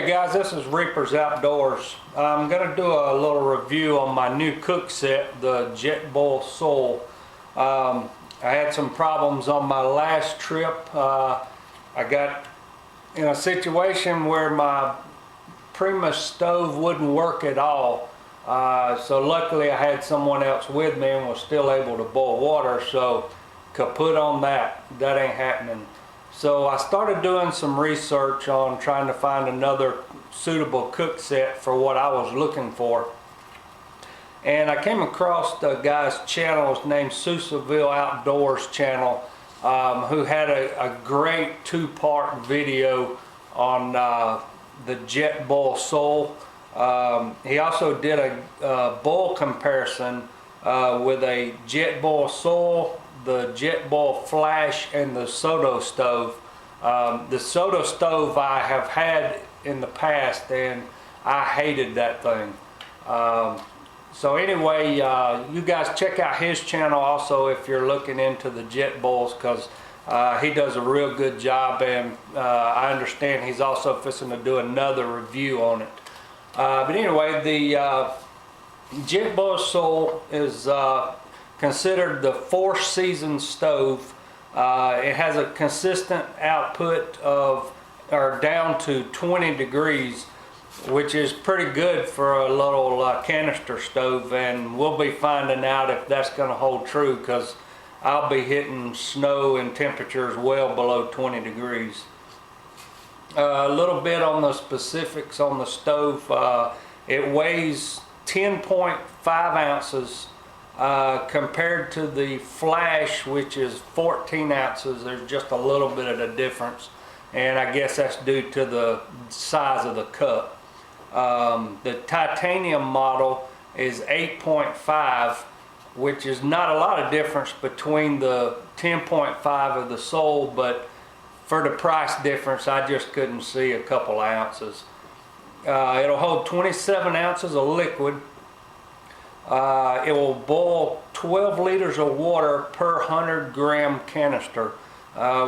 Okay guys, this is Reaper's Outdoors. I'm going to do a little review on my new cook set, the JetBoil Sol. I had some problems on my last trip. I got in a situation where my Primus stove wouldn't work at all. So luckily I had someone else with me and was still able to boil water, so kaput on that. That ain't happening. So I started doing some research on trying to find another suitable cook set for what I was looking for. And I came across the guy's channel, his name's Sousaville Outdoors channel, who had a great two-part video on the JetBoil Sol. He also did a boil comparison with a JetBoil Sol, the JetBoil Flash, and the Soto stove. The Soto stove I have had in the past and I hated that thing. So anyway, you guys check out his channel also if you're looking into the JetBoils, because he does a real good job, and I understand he's also fixing to do another review on it. But anyway, the JetBoil Sol is considered the 4-season stove. It has a consistent output of, or down to 20 degrees, which is pretty good for a little canister stove, and we'll be finding out if that's going to hold true, because I'll be hitting snow and temperatures well below 20 degrees. A little bit on the specifics on the stove. It weighs 10.5 ounces. Compared to the Flash, which is 14 ounces, there's just a little bit of a difference, and I guess that's due to the size of the cup. The titanium model is 8.5, which is not a lot of difference between the 10.5 of the Sol, but for the price difference I just couldn't see a couple ounces. It'll hold 27 ounces of liquid. It will boil 12 liters of water per 100-gram canister,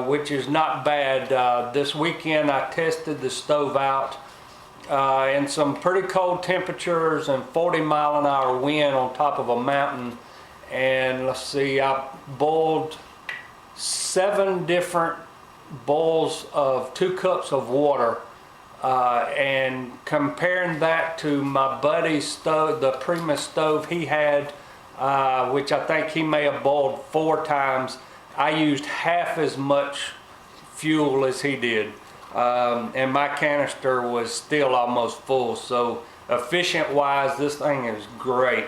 which is not bad. This weekend I tested the stove out in some pretty cold temperatures and 40-mile-an-hour wind on top of a mountain, and let's see, I boiled 7 different bowls of 2 cups of water. And comparing that to my buddy's stove, the Primus stove he had, which I think he may have boiled 4 times, I used half as much fuel as he did, and my canister was still almost full. So efficient wise, this thing is great.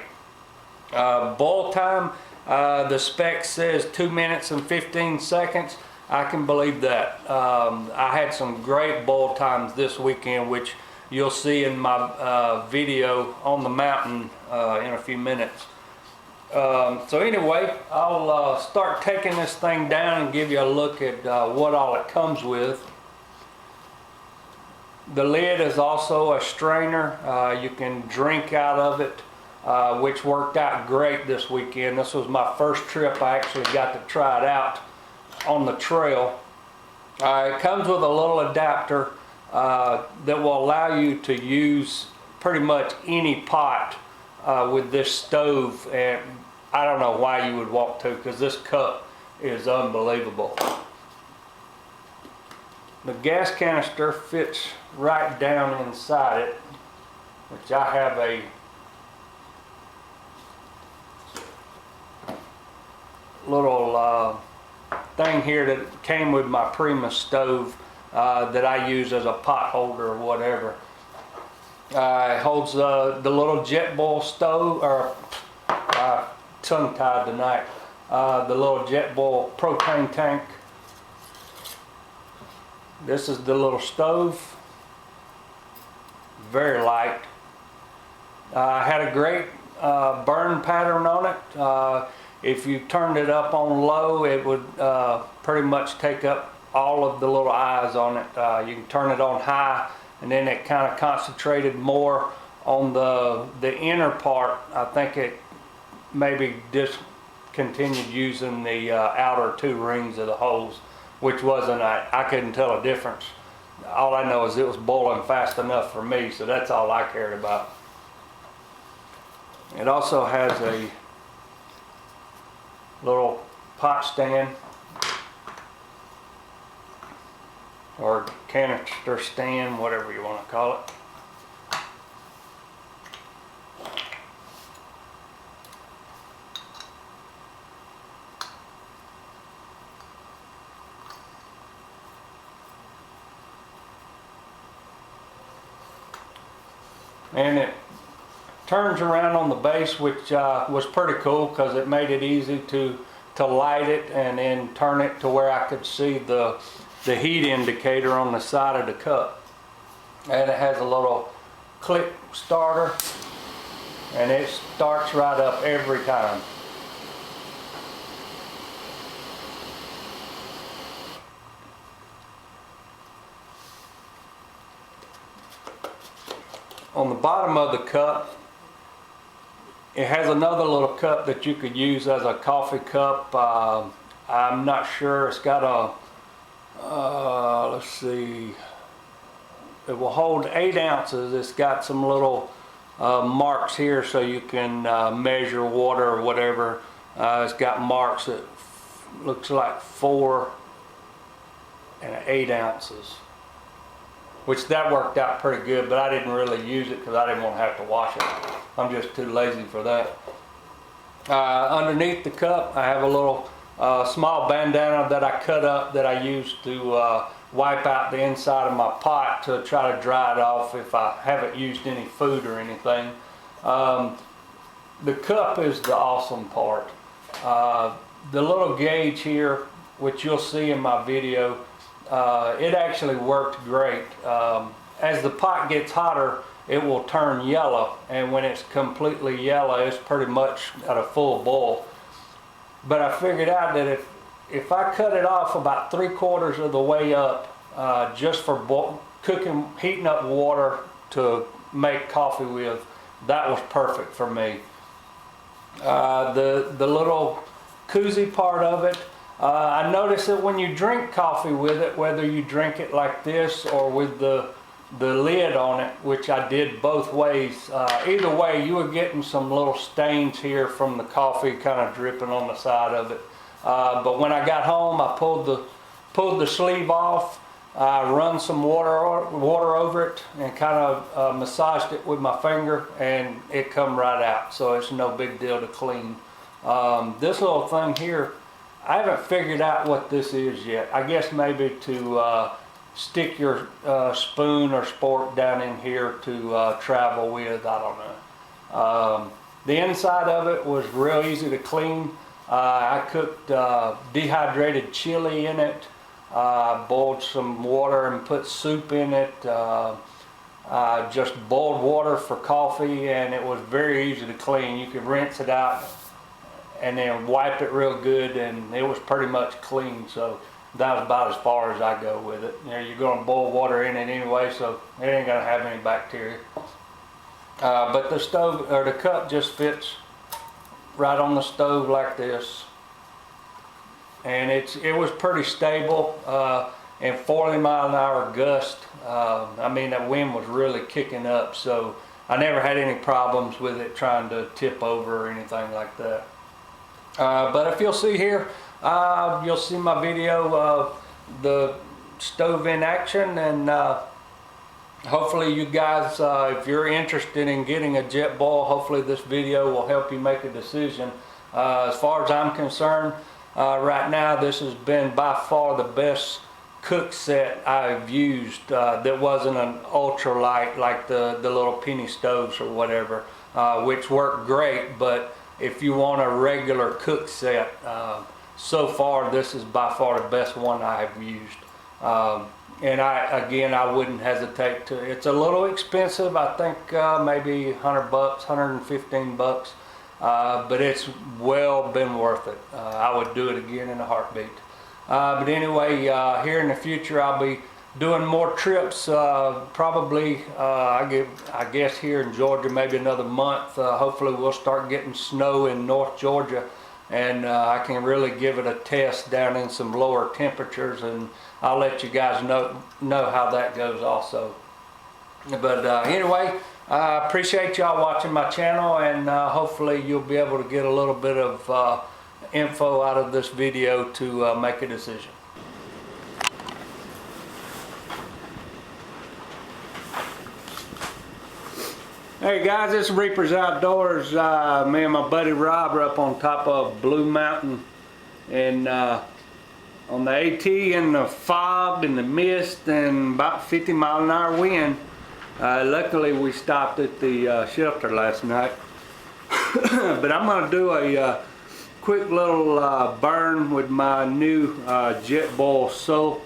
Boil time, the spec says 2 minutes and 15 seconds. I can believe that. I had some great boil times this weekend, which you'll see in my video on the mountain in a few minutes. So anyway, I'll start taking this thing down and give you a look at what all it comes with. The lid is also a strainer. You can drink out of it, which worked out great this weekend. This was my first trip I actually got to try it out on the trail. It comes with a little adapter that will allow you to use pretty much any pot with this stove, and I don't know why you would want to, because this cup is unbelievable. The gas canister fits right down inside it, which I have a little thing here that came with my Primus stove that I use as a pot holder or whatever. It holds the little JetBoil stove, or tongue-tied tonight, the little JetBoil propane tank. This is the little stove, very light. Had a great burn pattern on it. If you turned it up on low, it would pretty much take up all of the little eyes on it. You can turn it on high, and then it kind of concentrated more on the inner part. I think it maybe discontinued using the outer 2 rings of the hose, which wasn't, I couldn't tell a difference. all I know is it was boiling fast enough for me, so that's all I cared about. It also has a little pot stand or canister stand, whatever you want to call it. And it turns around on the base, which was pretty cool because it made it easy to light it and then turn it to where I could see the heat indicator on the side of the cup. And it has a little click starter, and it starts right up every time. On the bottom of the cup, it has another little cup that you could use as a coffee cup. I'm not sure. It's got a, let's see, it will hold 8 ounces. It's got some little marks here so you can measure water or whatever. It's got marks that looks like 4 and 8 ounces. Which that worked out pretty good, but I didn't really use it because I didn't want to have to wash it. I'm just too lazy for that. Underneath the cup, I have a little small bandana that I cut up that I use to wipe out the inside of my pot to try to dry it off if I haven't used any food or anything. The cup is the awesome part. The little gauge here, which you'll see in my video, it actually worked great. As the pot gets hotter, it will turn yellow, and when it's completely yellow, it's pretty much at a full boil. But I figured out that if I cut it off about 3/4 of the way up, just for heating up water to make coffee with, that was perfect for me. The little Koozie part of it, I noticed that when you drink coffee with it, whether you drink it like this or with the lid on it, which I did both ways, either way you were getting some little stains here from the coffee kind of dripping on the side of it. But when I got home, I pulled the sleeve off, I run some water over it and kind of massaged it with my finger, and it come right out, so it's no big deal to clean. This little thing here, I haven't figured out what this is yet. I guess maybe to stick your spoon or spork down in here to travel with, I don't know. The inside of it was real easy to clean. I cooked dehydrated chili in it. I boiled some water and put soup in it. I just boiled water for coffee, and it was very easy to clean. You could rinse it out and then wipe it real good, and it was pretty much clean. So that was about as far as I go with it. You know, you're going to boil water in it anyway, so it ain't going to have any bacteria. But the stove, or the cup, just fits right on the stove like this, and it was pretty stable. And 40-mile-an-hour gust. I mean, that wind was really kicking up, so I never had any problems with it trying to tip over or anything like that. But if you'll see here, you'll see my video of the stove in action, and hopefully you guys, if you're interested in getting a JetBoil, hopefully this video will help you make a decision. As far as I'm concerned, right now this has been by far the best cook set I've used that wasn't an ultralight like the little penny stoves or whatever, which work great. But if you want a regular cook set, so far this is by far the best one I have used. And I wouldn't hesitate to. It's a little expensive. I think maybe $100, $115, but it's well been worth it. I would do it again in a heartbeat. But anyway, here in the future I'll be doing more trips, probably I guess here in Georgia maybe another month. Hopefully we'll start getting snow in North Georgia and I can really give it a test down in some lower temperatures, and I'll let you guys know how that goes also. But anyway, I appreciate y'all watching my channel, and hopefully you'll be able to get a little bit of info out of this video to make a decision. Hey guys, this is Reaper's Outdoors. Me and my buddy Rob are up on top of Blue Mountain, and on the AT in the fog and the mist and about 50 mile an hour wind. Luckily we stopped at the shelter last night. But I'm going to do a quick little burn with my new JetBoil Sol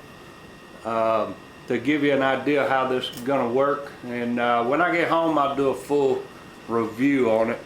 to give you an idea how this is going to work, and when I get home I'll do a full review on it.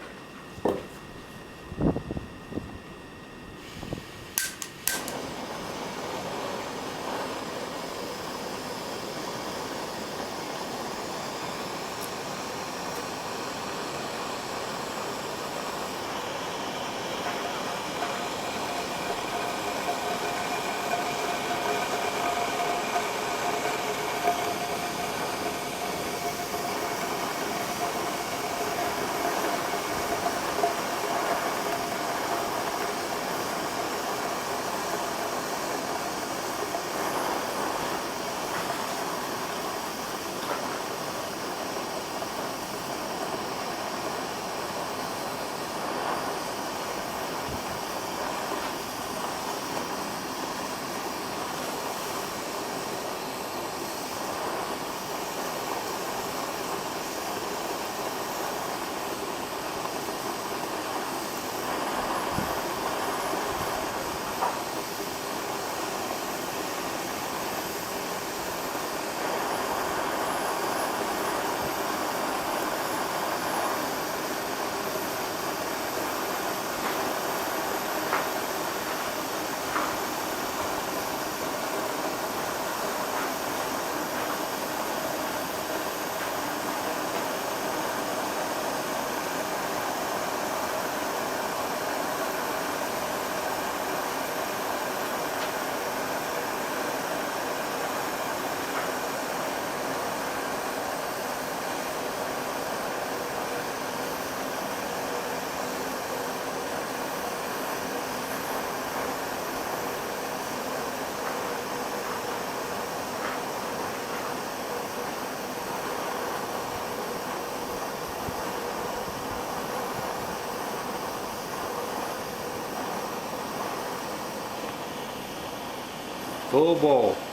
Full boil.